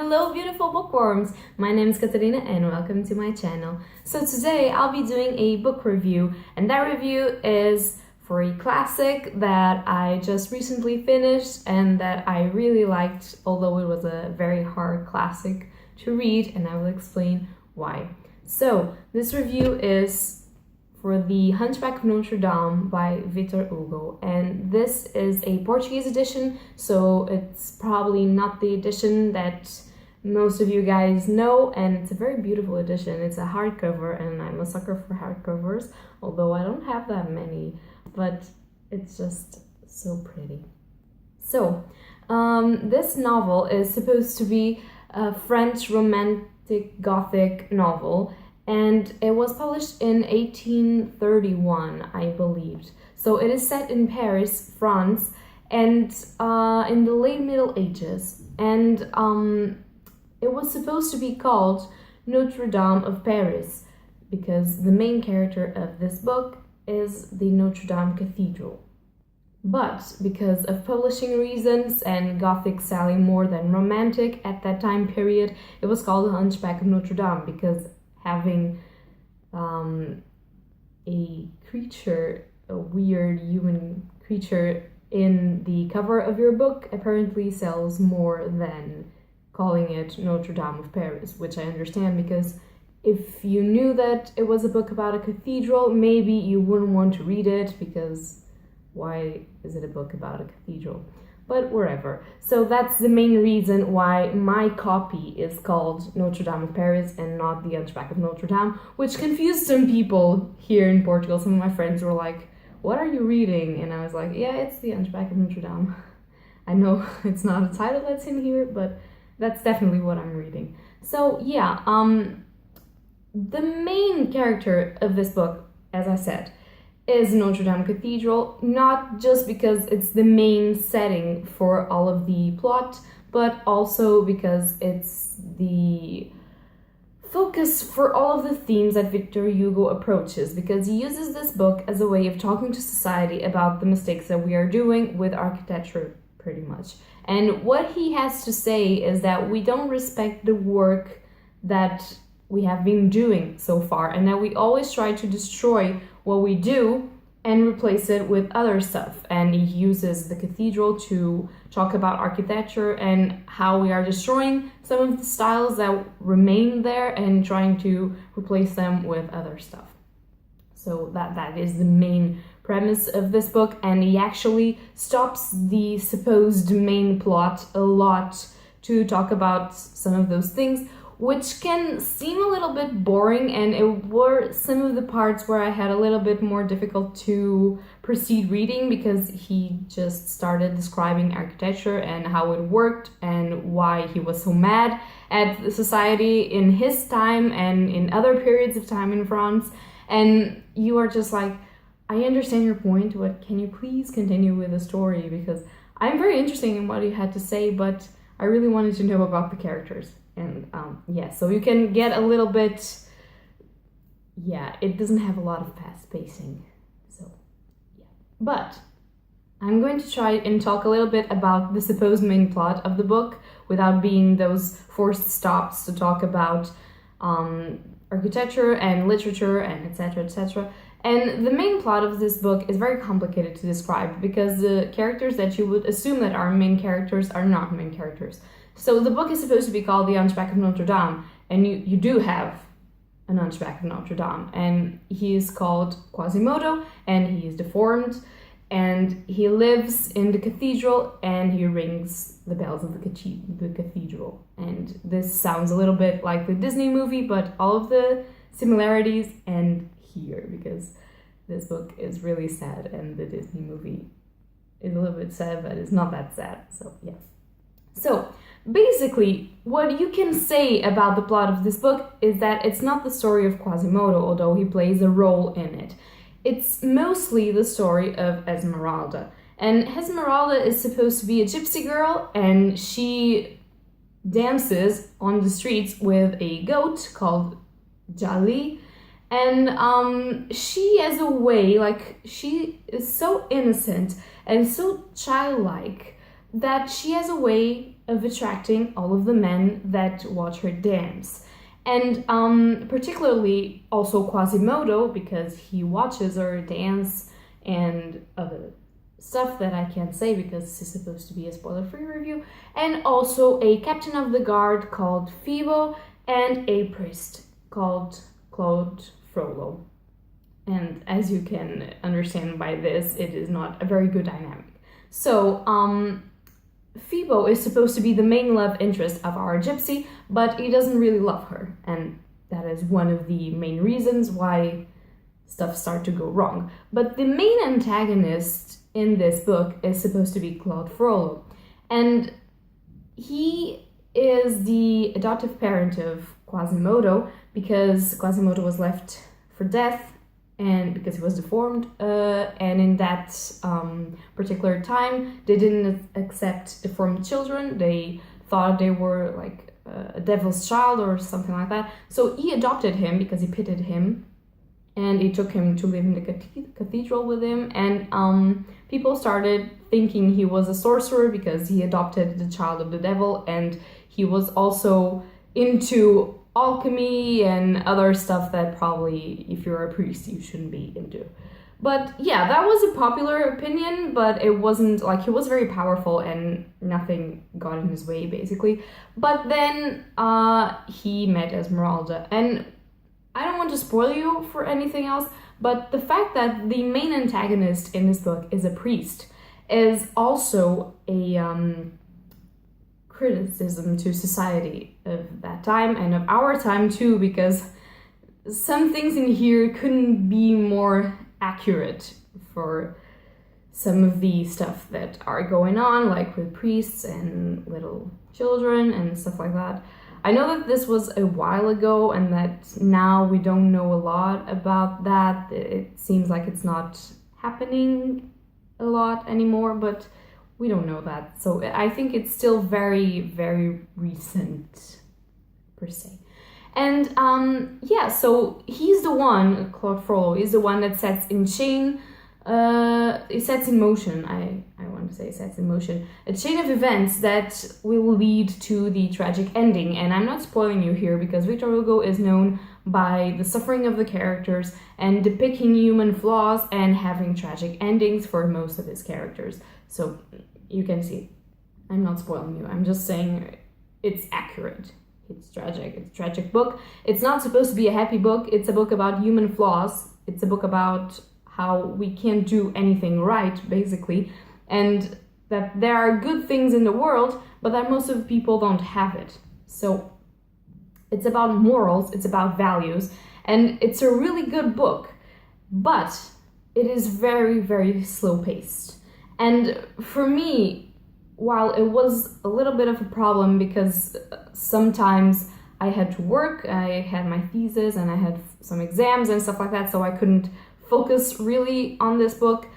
Hello beautiful bookworms! My name is Katarina and welcome to my channel. So today I'll be doing a book review, and that review is for a classic that I just recently finished and that I really liked, although it was a very hard classic to read, and I will explain why. So this review is for the Hunchback of Notre Dame by Victor Hugo, and this is a Portuguese edition, so it's probably not the edition that most of you guys know, and it's a very beautiful edition. It's a hardcover, and I'm a sucker for hardcovers, although I don't have that many, but it's just so pretty. So, this novel is supposed to be a French romantic gothic novel, and it was published in 1831, I believed. So it is set in Paris, France, and in the late Middle Ages. And it was supposed to be called Notre Dame of Paris, because the main character of this book is the Notre Dame Cathedral. But because of publishing reasons and Gothic selling more than romantic at that time period, it was called The Hunchback of Notre Dame, because having a creature, a weird human creature in the cover of your book apparently sells more than calling it Notre Dame of Paris, which I understand, because if you knew that it was a book about a cathedral, maybe you wouldn't want to read it, because why is it a book about a cathedral? But wherever. So that's the main reason why my copy is called Notre Dame of Paris and not The Hunchback of Notre Dame, which confused some people here in Portugal. Some of my friends were like, "What are you reading?" And I was like, "Yeah, it's The Hunchback of Notre Dame." I know it's not a title that's in here, but that's definitely what I'm reading. So yeah, the main character of this book, as I said, is Notre Dame Cathedral, not just because it's the main setting for all of the plot, but also because it's the focus for all of the themes that Victor Hugo approaches, because he uses this book as a way of talking to society about the mistakes that we are doing with architecture, pretty much. And what he has to say is that we don't respect the work that we have been doing so far, and that we always try to destroy what we do and replace it with other stuff. And he uses the cathedral to talk about architecture and how we are destroying some of the styles that remain there and trying to replace them with other stuff. So that is the main premise of this book, and he actually stops the supposed main plot a lot to talk about some of those things, which can seem a little bit boring, and it were some of the parts where I had a little bit more difficult to proceed reading, because he just started describing architecture and how it worked and why he was so mad at the society in his time and in other periods of time in France. And you are just like, I understand your point, but can you please continue with the story, because I'm very interested in what he had to say, but I really wanted to know about the characters. And yeah, so you can get a little bit, yeah, it doesn't have a lot of fast pacing, so yeah. But I'm going to try and talk a little bit about the supposed main plot of the book without being those forced stops to talk about architecture and literature and etc, etc. And the main plot of this book is very complicated to describe, because the characters that you would assume that are main characters are not main characters. So the book is supposed to be called The Hunchback of Notre Dame, and you do have an Hunchback of Notre Dame, and he is called Quasimodo, and he is deformed, and he lives in the cathedral, and he rings the bells of the cathedral. And this sounds a little bit like the Disney movie, but all of the similarities end here, because this book is really sad, and the Disney movie is a little bit sad, but it's not that sad, so yeah. So basically, what you can say about the plot of this book is that it's not the story of Quasimodo, although he plays a role in it. It's mostly the story of Esmeralda. And Esmeralda is supposed to be a gypsy girl, and she dances on the streets with a goat called Jali. And she has a way, like, she is so innocent and so childlike that she has a way of attracting all of the men that watch her dance. And particularly also Quasimodo, because he watches her dance and other stuff that I can't say because this is supposed to be a spoiler-free review, and also a captain of the guard called Phoebo, and a priest called Claude Frollo. And as you can understand by this, it is not a very good dynamic. So, Phoebo is supposed to be the main love interest of our gypsy, but he doesn't really love her, and that is one of the main reasons why stuff starts to go wrong. But the main antagonist in this book is supposed to be Claude Frollo, and he is the adoptive parent of Quasimodo, because Quasimodo was left for death and because he was deformed, and in that particular time they didn't accept deformed children. They thought they were like a devil's child or something like that, so he adopted him because he pitied him, and he took him to live in the cathedral with him, and people started thinking he was a sorcerer because he adopted the child of the devil, and he was also into alchemy and other stuff that probably, if you're a priest, you shouldn't be into. But yeah, that was a popular opinion, but it wasn't, like, he was very powerful and nothing got in his way, basically. But then he met Esmeralda, and I don't want to spoil you for anything else, but the fact that the main antagonist in this book is a priest is also a criticism to society of that time and of our time too, because some things in here couldn't be more accurate for some of the stuff that are going on, like with priests and little children and stuff like that. I know that this was a while ago and that now we don't know a lot about that. It seems like it's not happening a lot anymore, but we don't know that. So I think it's still very, very recent, per se. And yeah, so he's the one, Claude Frollo, is the one that sets in motion, I want to say sets in motion, a chain of events that will lead to the tragic ending. And I'm not spoiling you here because Victor Hugo is known by the suffering of the characters and depicting human flaws and having tragic endings for most of his characters. So you can see, I'm not spoiling you, I'm just saying it's accurate. It's tragic. It's a tragic book. It's not supposed to be a happy book. It's a book about human flaws. It's a book about how we can't do anything right, basically, and that there are good things in the world, but that most of the people don't have it. So it's about morals, it's about values, and it's a really good book, but it is very, very slow-paced. And for me, while it was a little bit of a problem because sometimes I had to work, I had my thesis and I had some exams and stuff like that, so I couldn't focus really on this book.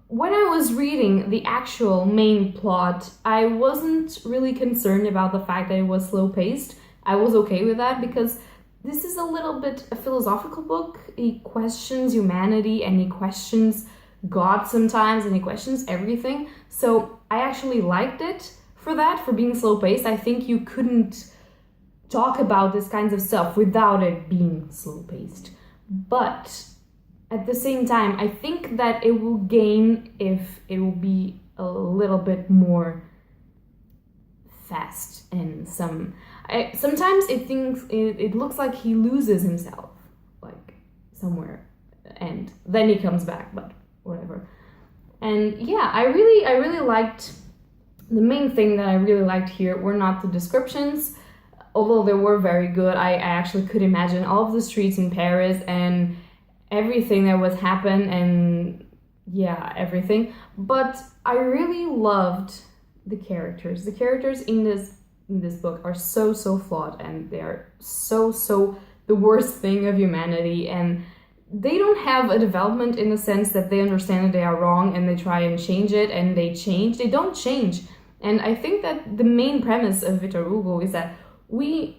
When I was reading the actual main plot, I wasn't really concerned about the fact that it was slow-paced. I was okay with that because this is a little bit a philosophical book. He questions humanity and he questions God sometimes and he questions everything. So I actually liked it for that, for being slow-paced. I think you couldn't talk about this kinds of stuff without it being slow-paced. But at the same time, I think that it will gain if it will be a little bit more fast and sometimes it looks like he loses himself, like somewhere, and then he comes back, but whatever. And yeah, I really liked, the main thing that I really liked here were not the descriptions, although they were very good. I actually could imagine all of the streets in Paris and everything that was happening, and yeah, everything. But I really loved the characters. The characters in this book are so flawed, and they are so the worst thing of humanity, and they don't have a development in the sense that they understand that they are wrong and they try and change it, and they don't change. And I think that the main premise of Victor Hugo is that we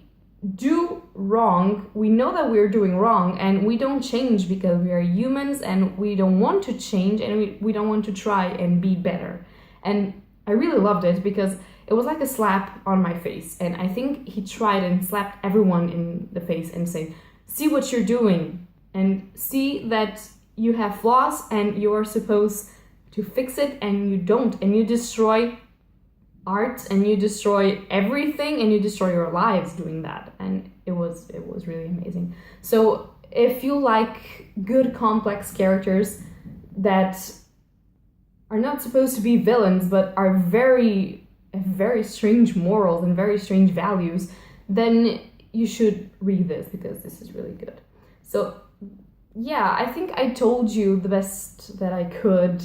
do wrong, we know that we're doing wrong, and we don't change because we are humans and we don't want to change, and we don't want to try and be better. And I really loved it because it was like a slap on my face. And I think he tried and slapped everyone in the face and say, see what you're doing and see that you have flaws and you're supposed to fix it, and you don't, and you destroy art and you destroy everything and you destroy your lives doing that. And it was really amazing. So if you like good complex characters that are not supposed to be villains but are very strange morals and very strange values, then you should read this, because this is really good. So yeah, I think I told you the best that I could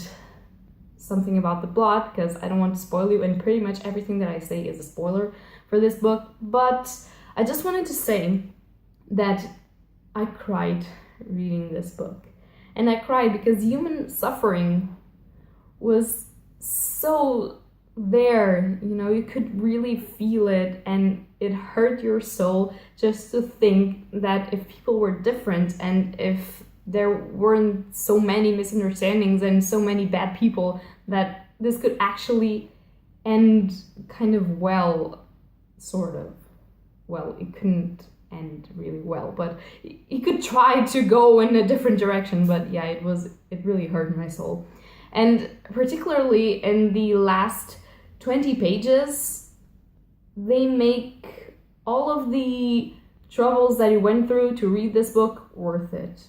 something about the plot, because I don't want to spoil you, and pretty much everything that I say is a spoiler for this book. But I just wanted to say that I cried reading this book. And I cried because human suffering was so there, you know, you could really feel it, and it hurt your soul just to think that if people were different and if there weren't so many misunderstandings and so many bad people, that this could actually end kind of well, sort of. Well, it couldn't end really well, but it could try to go in a different direction. But yeah, it really hurt my soul. And particularly in the last 20 pages, they make all of the troubles that he went through to read this book worth it.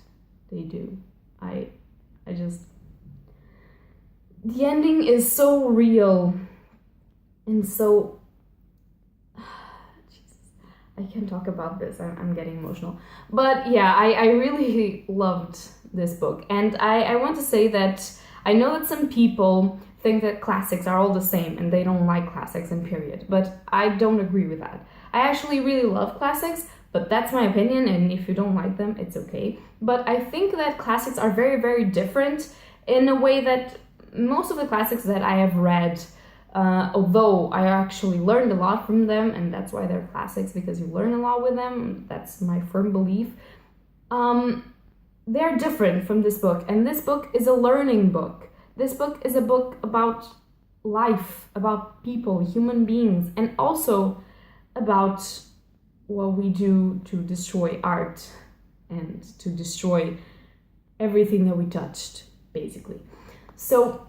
They do. I just... The ending is so real and so... Jesus, I can't talk about this. I'm getting emotional. But yeah, I really loved this book. And I want to say that I know that some people think that classics are all the same and they don't like classics and period. But I don't agree with that. I actually really love classics, but that's my opinion, and if you don't like them, it's okay. But I think that classics are very, very different in a way that most of the classics that I have read, although I actually learned a lot from them, and that's why they're classics, because you learn a lot with them, that's my firm belief, they're different from this book. And this book is a learning book. This book is a book about life, about people, human beings, and also about what we do to destroy art and to destroy everything that we touched, basically. So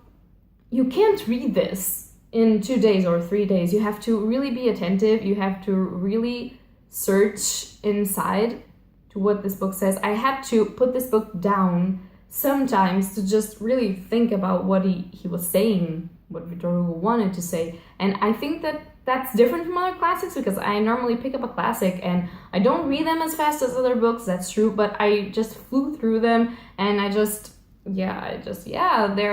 you can't read this in 2 days or 3 days. You have to really be attentive. You have to really search inside to what this book says. I had to put this book down sometimes to just really think about what he was saying, what Victor Hugo wanted to say. And I think that that's different from other classics, because I normally pick up a classic and I don't read them as fast as other books, that's true, but I just flew through them and they're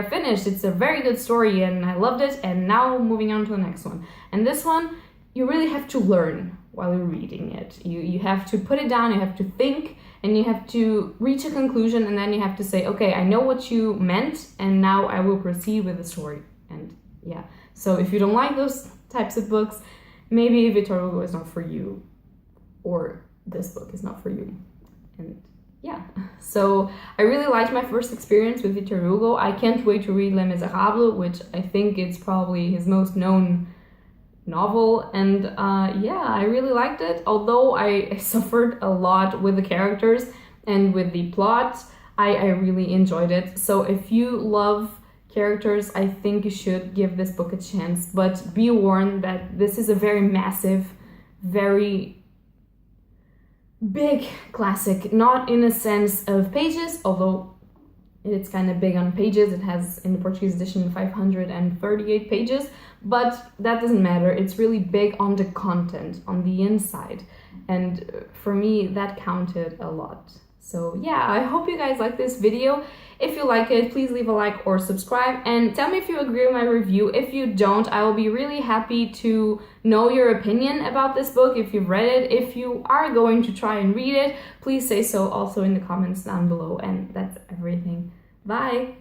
finished. It's a very good story and I loved it, and now moving on to the next one. And this one, you really have to learn while you're reading it. You have to put it down, you have to think, and you have to reach a conclusion, and then you have to say, okay, I know what you meant, and now I will proceed with the story. And yeah, so if you don't like those types of books, maybe Victor Hugo is not for you, or this book is not for you. And yeah, so I really liked my first experience with Victor Hugo. I can't wait to read Les Miserables, which I think it's probably his most known novel, and yeah, I really liked it. Although I suffered a lot with the characters and with the plot, I really enjoyed it. So if you love characters, I think you should give this book a chance, but be warned that this is a very massive, very big classic, not in a sense of pages, although it's kind of big on pages. It has, in the Portuguese edition, 538 pages, but that doesn't matter. It's really big on the content, on the inside, and for me, that counted a lot. So yeah, I hope you guys like this video. If you like it, please leave a like or subscribe, and tell me if you agree with my review. If you don't, I will be really happy to know your opinion about this book, if you've read it. If you are going to try and read it, please say so also in the comments down below. And that's everything. Bye!